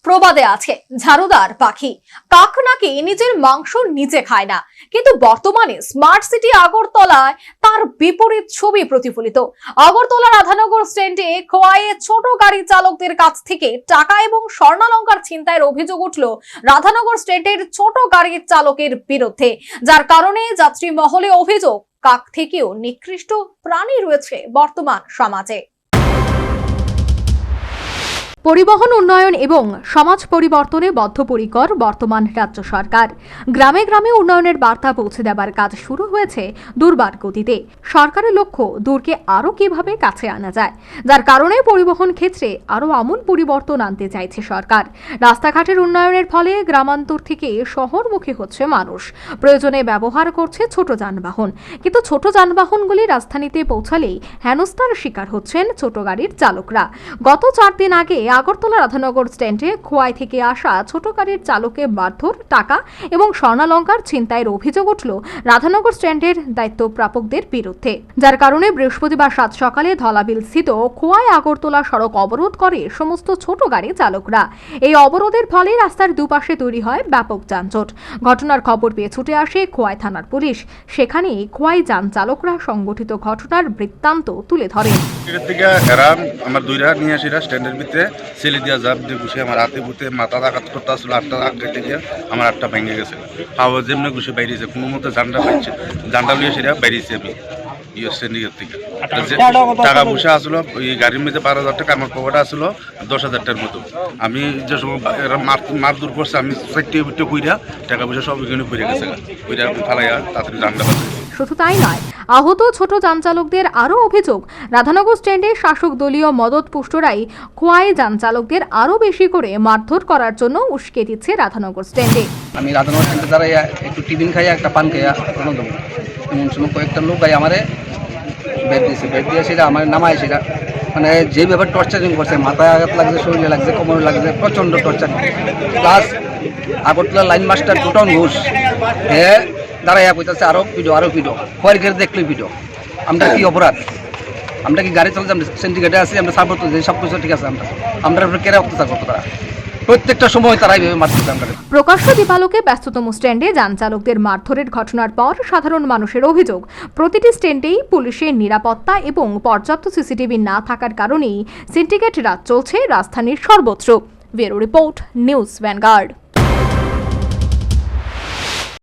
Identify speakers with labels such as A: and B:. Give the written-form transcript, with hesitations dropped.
A: প্রবাদে আছে ঝাড়ুদার পাখি কাক নাকি নিজের মাংস নিজে খায় না, কিন্তু বর্তমানে স্মার্ট সিটি আগরতলায় তার বিপরীত ছবি প্রতিফলিত। আগরতলা রাধানগর স্ট্যান্ডে খোয়াইয়ে ছোট গাড়ি চালকদের কাছ থেকে টাকা এবং স্বর্ণালংকার ছিনতাইয়ের অভিযোগ উঠল রাধানগর স্ট্যান্ডের ছোট গাড়ির চালকের বিরুদ্ধে, যার কারণে যাত্রী মহলে অভিযোগ কাক থেকেও নিকৃষ্ট প্রাণী রয়েছে বর্তমান সমাজে। পরিবহন উন্নয়ন এবং সমাজ পরিবর্তনে বদ্ধপরিকর বর্তমান রাজ্য সরকার। গ্রামে গ্রামে উন্নয়নের বার্তা পৌঁছে দেবার কাজ শুরু হয়েছে দুর্বার গতিতে। সরকারের লক্ষ্য দূরকে আরও কিভাবে কাছে আনা যায়, যার কারণে পরিবহন ক্ষেত্রে আরও আমূল পরিবর্তন আনতে চাইছে সরকার। রাস্তাঘাটের উন্নয়নের ফলে গ্রামান্তর থেকে শহরমুখী হচ্ছে মানুষ, প্রয়োজনে ব্যবহার করছে ছোট যানবাহন, কিন্তু ছোট যানবাহনগুলি রাজধানীতে পৌঁছালেই হেনস্থার শিকার হচ্ছেন ছোট গাড়ির চালকরা। গত 4 দিন আগে আগরতলা রাধানগর স্ট্যান্ডে খোয়াই থেকে আসা ছোট গাড়ির চালকে মারধর, টাকা এবং স্বর্ণালংকার ছিনতাইয়ের অভিযোগ উঠল রাধানগর স্ট্যান্ডের দায়িত্বপ্রাপকদের বিরুদ্ধে, যার কারণে বৃহস্পতিবার সাত সকালে ধলাবিল স্থিত খোয়াই আগরতলা সড়ক অবরোধ করে সমস্ত ছোট গাড়ি চালকরা। এই অবরোধের ফলে রাস্তার দুপাশে তৈরি হয় ব্যাপক যানজট। ঘটনার খবর পেয়ে ছুটে আসে খোয়াই থানার পুলিশ। সেখানেই খোয়াই যান চালকরা সংগঠিত ঘটনার বৃত্তান্ত তুলে ধরেন।
B: আমার দুইরা নিয়ে আসি স্ট্যান্ডের ভিতরে ছেলে দিয়া জাপ দিয়ে বসে আমার হাতে বুতে মাথা আঘাত করতে আসলো, আটটা আগ কেটে গিয়ে আমার আটটা ভেঙে গেছে। হাওয়া যেমনি ঘুষে বাইরেছে, কোনো মতো জানটা পাইছে, জানটা লিয়ে সেটা বাইরেছি আমি স্ট্যান্ডের থেকে। টাকা পয়সা আসলো ওই গাড়ির মধ্যে 12,000 টাকা, আমার পকেটে আসলো 10,000 টাকার মতো। আমি যে সময় মার দূর করছে আমি চারটে কইরা টাকা পয়সা সব এখানে ঘুরে গেছে, ওইটা ফালাইয়া তাড়াতাড়ি জানটা পাচ্ছে।
A: শুধু তাই নয়, আহত ছোট যান চালকদের আরও অভিযোগ রাধানগর স্ট্যান্ডে শাসক দলীয় মদত পুষ্টরাই খোয়াই যান চালকদের আরও বেশি করে মারধর করার জন্য উস্কে দিচ্ছে রাধানগর স্ট্যান্ডে।
C: আমি রাধানগর স্ট্যান্ডে দাঁড়াইয়া একটু টিফিন খাইয়া একটা পান খাইয়া এমন সময় কয়েকটা লোক গাই আমারে বেড দিয়ে সেটা আমার নামায়, সেটা মানে যেভাবে টর্চারিং করছে, মাথায় আঘাত লাগছে, শরীরে লাগছে, কোমরে লাগছে, প্রচণ্ড torturing. Plus Agartala line master দুটাও ঘুষ হ্যাঁ দাঁড়াইয়া কইতাছে আরো পিডো খোয়ার ঘের দেখলেই পিডো। আমরা কি অপরাধ? আমরা কি গাড়ি চালাচ্ছি? আমরা সিন্ডিকেটে আছি, আমরা সাপোর্ট করছি, সব কিছু ঠিক আছে। আমরা কেড়ে অত্যাচার করতো তারা, প্রত্যেকটা সময় তারা এইভাবে মারতেছে। আমরা
A: প্রকাশ্য দীপালোকে ব্যস্ততম স্ট্যান্ডে যান চালকদের মারধরের ঘটনার পর সাধারণ মানুষের অভিযোগ প্রতিটি স্ট্যান্ডেই পুলিশের নিরাপত্তা এবং পর্যাপ্ত সিসিটিভি না থাকার কারণেই সিন্ডিকেট রাজ চলছে রাজধানীর সর্বত্র। Bureau report, news vanguard.